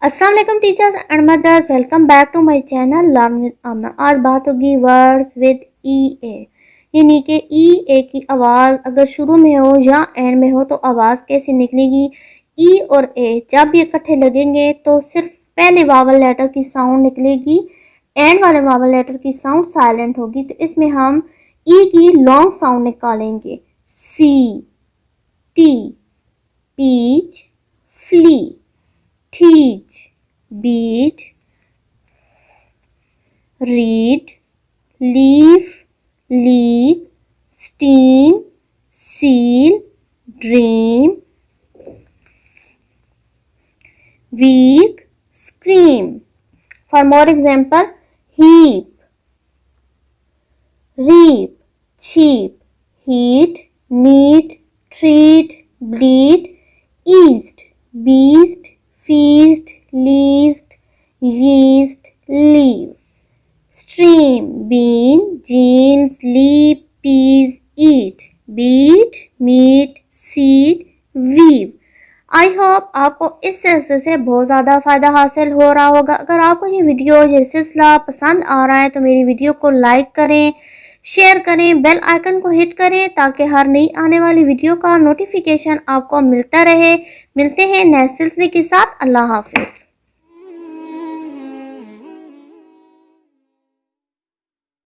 अस्सलाम वालेकुम teachers and mothers, welcome back to my channel learn with Amna. आज बात होगी वर्ड्स विद ई ए, यानी कि ई ए की आवाज़ अगर शुरू में हो या एंड में हो तो आवाज़ कैसे निकलेगी। ई और ए जब ये इकट्ठे लगेंगे तो सिर्फ पहले वावल लेटर की साउंड निकलेगी, एंड वाले वावल लेटर की साउंड साइलेंट होगी। तो इसमें हम ई की लॉन्ग साउंड निकालेंगे। Sea, tea, peach, flea, teach, beat, read, leaf, leak, steam, seal, dream, weak, scream. For more example, heap, reap, cheap, heat, meet, treat, bleed, east, beast, feast, least, yeast, leave. Stream, bean, jeans, leap, peas, eat, beat, meat, seed, weave. I hope आपको इस सिलसिले से बहुत ज़्यादा फ़ायदा हासिल हो रहा होगा। अगर आपको ये वीडियो ये सिलसिला पसंद आ रहा है तो मेरी वीडियो को लाइक करें, शेयर करें, बेल आइकन को हिट करें ताकि हर नई आने वाली वीडियो का नोटिफिकेशन आपको मिलता रहे। मिलते हैं नेक्स्ट सिलसिले के साथ। अल्लाह हाफिज़।